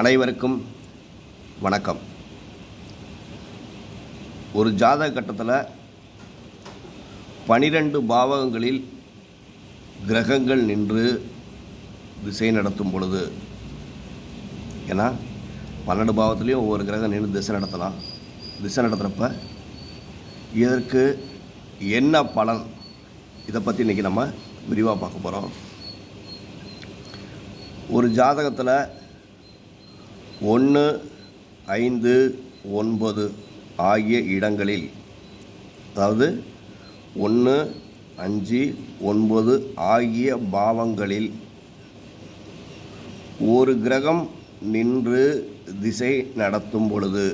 அனைவருக்கும் வணக்கம். ஒரு ஜாதக கட்டத்தில் 12 பாவகங்களில் கிரகங்கள் நின்று திசை நடத்தும் பொழுது, ஏன்னா 12 பாவத்துலேயும் ஒவ்வொரு கிரகம் நின்று திசை நடத்தலாம். திசை நடத்துகிறப்ப இதற்கு என்ன பலன், இதை பற்றி இன்றைக்கி நம்ம விரிவாக பார்க்க போகிறோம். ஒரு ஜாதகத்தில் 1, 5, 9 ஆகிய இடங்களில், அதாவது 1, 5, 9 ஆகிய பாவங்களில் ஒரு கிரகம் நின்று திசை நடத்தும் பொழுது,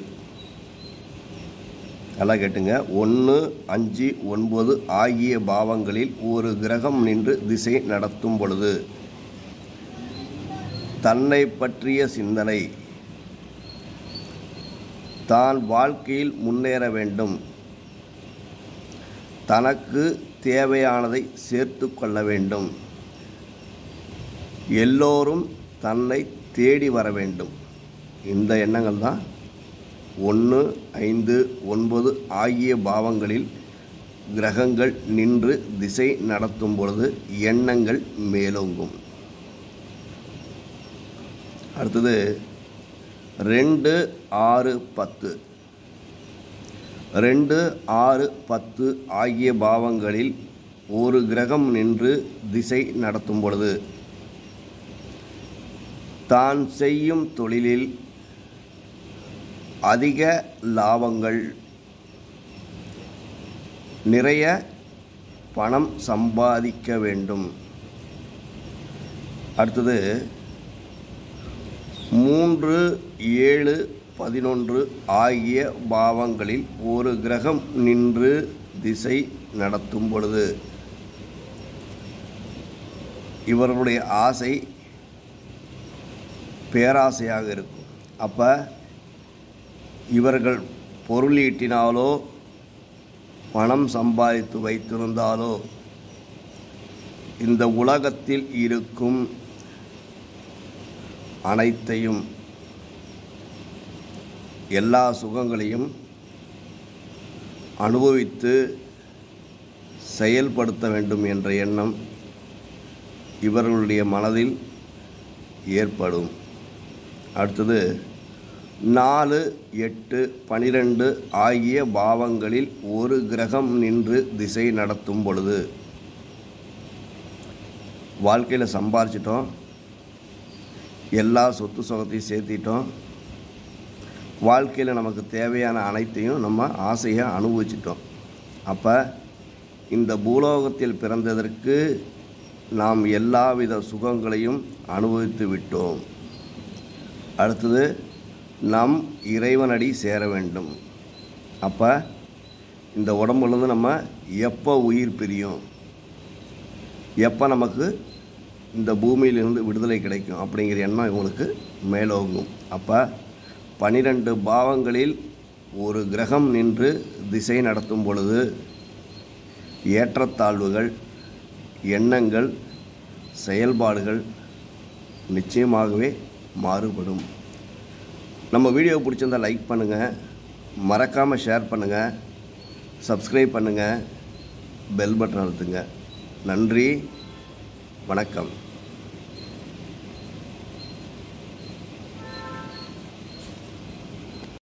நல்லா கேட்டுங்க, 1, 5, 9 ஆகிய பாவங்களில் ஒரு கிரகம் நின்று திசை நடத்தும் பொழுது தன்னை பற்றிய சிந்தனை, தான் வாழ்க்கையில் முன்னேற வேண்டும், தனக்கு தேவையானதை சேர்த்து கொள்ள வேண்டும், எல்லோரும் தன்னை தேடி வர வேண்டும், இந்த எண்ணங்கள் தான் 1, 5, 9 ஆகிய பாவங்களில் கிரகங்கள் நின்று திசை நடத்தும் பொழுது எண்ணங்கள் மேலோங்கும். அடுத்தது 2, 6, 10 2, 6, 10 ஆகிய பாவங்களில் ஒரு கிரகம் நின்று திசை நடத்தும் பொழுது தான் செய்யும் தொழிலில் அதிக லாபங்கள், நிறைய பணம் சம்பாதிக்க வேண்டும். அடுத்தது 3, 7, 11 ஆகிய பாவங்களில் ஒரு கிரகம் நின்று திசை நடத்தும் பொழுது இவர்களுடைய ஆசை பேராசையாக இருக்கும். அப்போ இவர்கள் பொருள் ஈட்டினாலோ பணம் சம்பாதித்து வைத்திருந்தாலோ இந்த உலகத்தில் இருக்கும் அனைத்தையும், எல்லா சுகங்களையும் அனுபவித்து செயல்படுத்த வேண்டும் என்ற எண்ணம் இவர்களுடைய மனதில் ஏற்படும். அடுத்தது 4, 8, 12 ஆகிய பாவங்களில் ஒரு கிரகம் நின்று திசை நடத்தும் பொழுது வாழ்க்கையில் சம்பாரிச்சிட்டோம், எல்லா சொத்து சுகத்தையும் சேர்த்திட்டோம், வாழ்க்கையில் நமக்கு தேவையான அனைத்தையும் நம்ம ஆசையாக அனுபவிச்சிட்டோம். அப்போ இந்த பூலோகத்தில் பிறந்ததற்கு நாம் எல்லாவித சுகங்களையும் அனுபவித்து விட்டோம். அடுத்தது நம் இறைவனடி சேர வேண்டும். அப்போ இந்த உடம்புலேருந்து நம்ம எப்போ உயிர் பிரியும், எப்போ நமக்கு இந்த பூமியிலிருந்து விடுதலை கிடைக்கும் அப்படிங்கிற எண்ணம் இவங்களுக்கு மேலோங்கும். அப்போ 12 பாவங்களில் ஒரு கிரகம் நின்று திசை நடத்தும் பொழுது ஏற்றத்தாழ்வுகள், எண்ணங்கள், செயல்பாடுகள் நிச்சயமாகவே மாறுபடும். நம்ம வீடியோ பிடிச்சிருந்தால் லைக் பண்ணுங்கள், மறக்காமல் ஷேர் பண்ணுங்கள், சப்ஸ்கிரைப் பண்ணுங்கள், பெல் பட்டன் அழுத்துங்க. நன்றி, வணக்கம்.